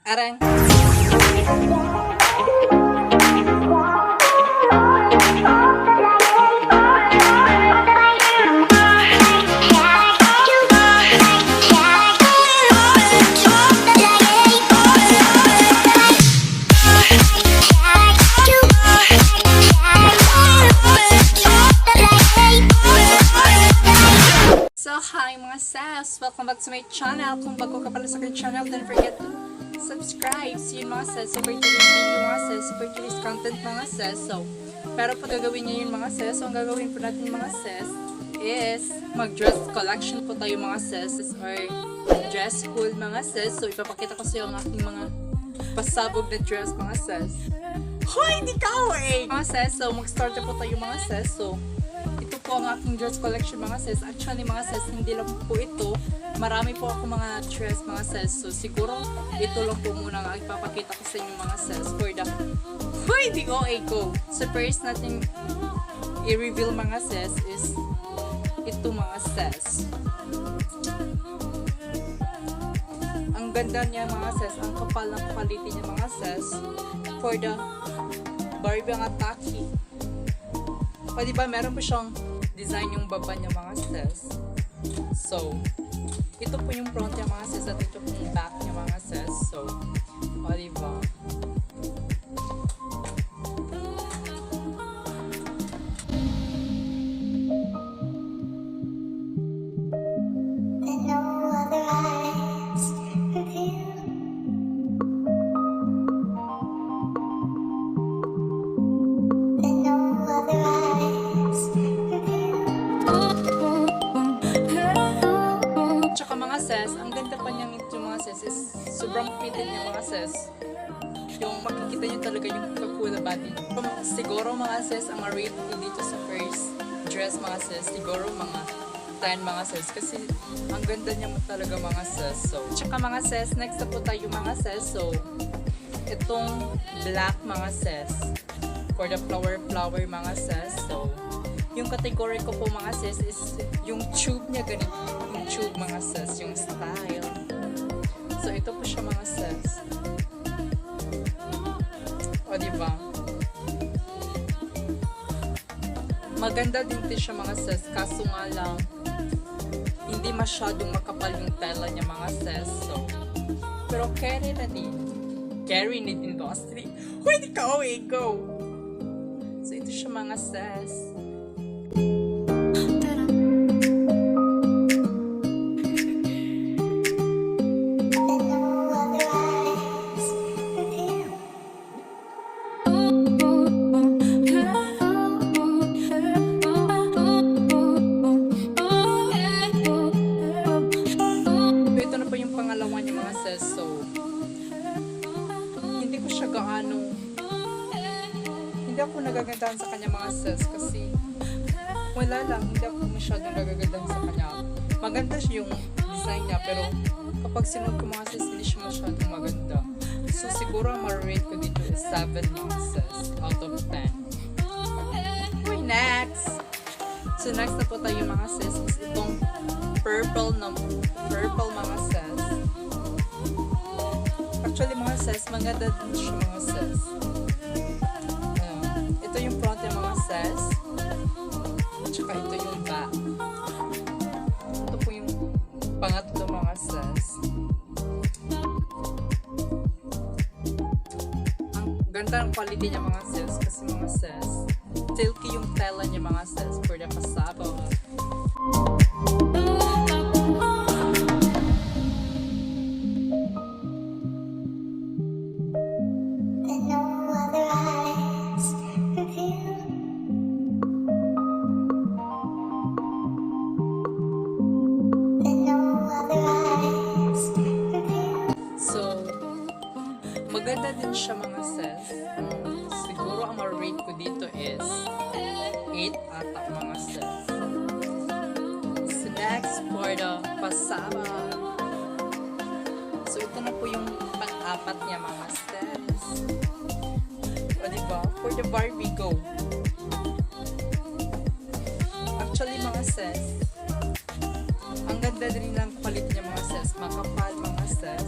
Arang. So, hi mga sis! Welcome back to my channel. Kung bago ka pala sa aking channel, don't forget to subscribe. See you mga sis. Super today's video mga sis. Super today's content mga sis. So, pero po gagawin niya yun mga sis. So, ang gagawin po natin mga sis is mag-dress collection po tayo mga sis. Or dress haul mga sis. So, ipapakita ko sa iyo ang aking mga pasabog na dress mga sis. Hoy! Hindi ka eh! Mga sis. So, mag-start na po tayo mga sis. So, ito po ang aking dress collection mga sis. Actually mga sis, hindi lang po ito. Marami po ako mga dress mga sis. So siguro ito lang po muna ang ipapakita ko sa inyo mga sis. For the di ko. So first natin i-reveal mga sis is ito mga sis. Ang ganda niya mga sis. Ang kapal ng quality niya mga sis. For the Barbie ang ataki. O diba, meron po siyang design yung baba niya mga sis. So, ito po yung front niya mga sis at ito po yung back niya mga sis. So, o diba. Ang ganda pa niyang ito mga sis is sobrang fitted niya mga sis. Yung makikita niyo talaga yung kakula body. Siguro mga sis, ang rate ko dito sa first dress mga sis, siguro mga 10 mga sis. Kasi ang ganda niya talaga mga sis. So, tsaka mga sis, next na po tayo mga sis. So, itong black mga sis. For the flower mga sis. So, yung category ko po mga sis is yung tube niya ganito. Yung tube mga sis, yung style. So ito po siya mga sis. O diba? Maganda din siya mga sis. Kaso nga lang, hindi masyadong makapal yung tela niya mga sis. So, pero carry na din. Carry na din to. Pwede ka, go! So ito siya mga sis. Hindi ako nagagandahan sa kanya mga sis kasi wala lang, hindi ako masyadong nagagandahan sa kanya. Maganda siya yung design niya pero kapag sinunod ko mga sis, hindi siya masyadong maganda. So siguro ang ma-rate ko dito is 7 mga sis out of 10. Okay, next! So next na po tayo mga sis is itong purple mga sis. Actually mga sis, maganda din siya mga sis. Ito yung front yung mga sis. Tsaka ito yung back. Ito po yung pangatlo mga sis. Ang ganda ng quality niya mga sis. Kasi mga sis, silky yung tela niya mga sis for the pasabog. Maganda din siya mga sis. Siguro ang ma-rate ko dito is 8 ata mga sis. So next for the pasabog. So ito na po yung pang-apat niya mga sis. O diba? For the Barbie, go! Actually mga sis, ang ganda din ng quality niya mga sis. Makapal mga sis.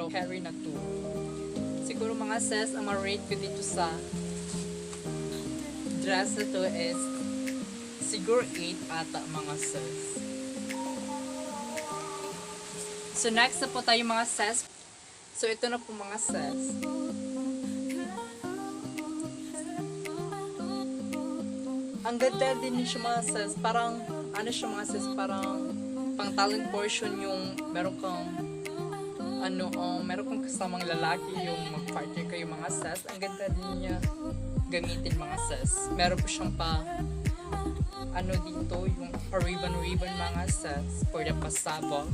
pero carry na to. Siguro mga sis, ang ma-rate ko dito sa dress na to is siguro 8 ata mga sis. So next na po tayo mga sis. So ito na po mga sis. Ang ganda din siya mga sis. Parang ano siya mga sis, parang pang talent portion yung meron kang meron kang kasamang lalaki yung mag-partner kayo mga sis. Ang ganda din niya gamitin mga sis. Meron po siyang dito yung ribbon mga sis for the PASABOG.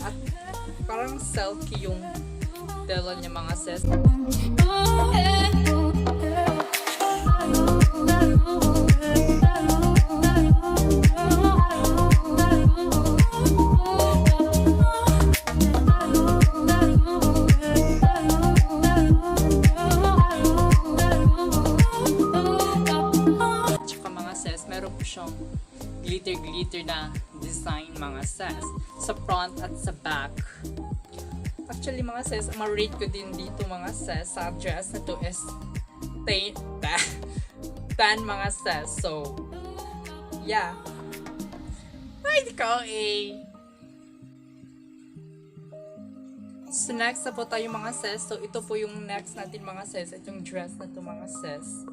At parang silky yung tela niya mga sis. Glitter na design mga sis sa front at sa back. Actually mga sis, ang ma-rate ko din dito mga sis sa dress na to is 10 mga sis. So yeah, ay ikaw So next na po tayo mga sis. So ito po yung next natin mga sis, itong dress na to mga sis.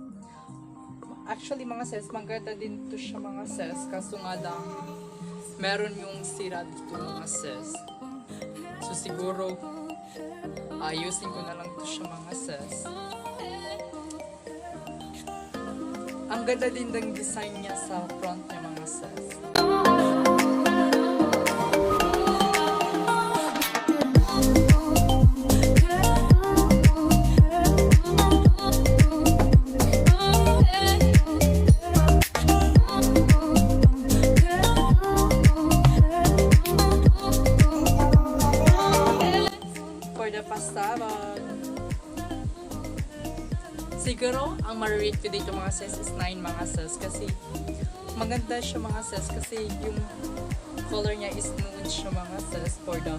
Actually mga sis, maganda din to siya mga sis, kaso nga lang meron yung sira dito mga sis. So siguro ayusin ko na lang to siya mga sis. Ang ganda din ng design niya sa front niya mga sis. PASABOG. Siguro, ang ma-rate ko dito mga sis is 9 mga sis kasi maganda siya mga sis kasi yung color niya is nude siya mga sis for the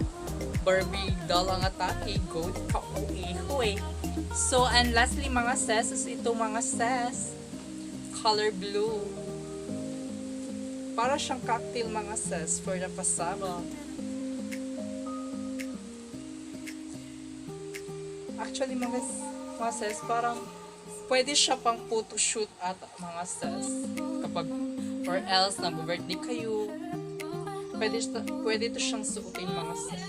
Barbie doll ang atake. Go ka-uwi. So, and lastly mga sis is ito mga sis color blue. Para siyang cocktail mga sis for the PASABOG. Actually mga sis, parang pwede siya pang photoshoot at mga sis kapag or else nag-birthday kayo, pwede to siyang suotin mga sis.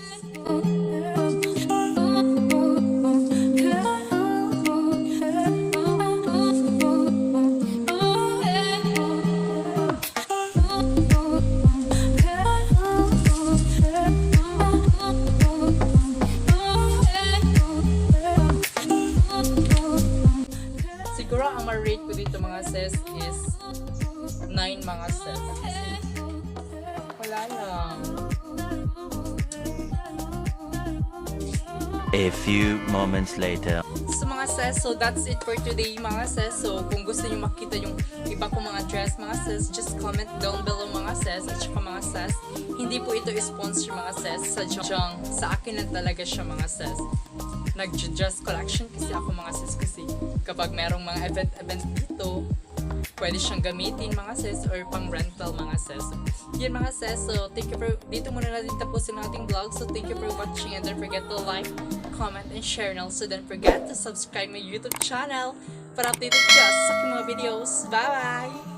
Siguro ang ma-rate ko dito mga sis is 9 mga sis. Wala lang. A few moments later. So mga sis, so that's it for today mga sis. So kung gusto niyo makita yung iba kong mga dress mga sis, just comment down below mga sis. At saka mga sis, hindi po ito sponsor mga sis. Sa akin lang talaga siya mga sis. Nag-dress collection kasi ako mga sis kasi kapag merong mga event dito, pwede siyang gamitin mga sis or pang rental mga sis. Yan mga sis, so thank you for, dito muna natin tapusin ang ating vlog. So thank you for watching and don't forget to like, comment, and share now. So don't forget to subscribe my YouTube channel para updated ka sa aking mga videos. Bye bye!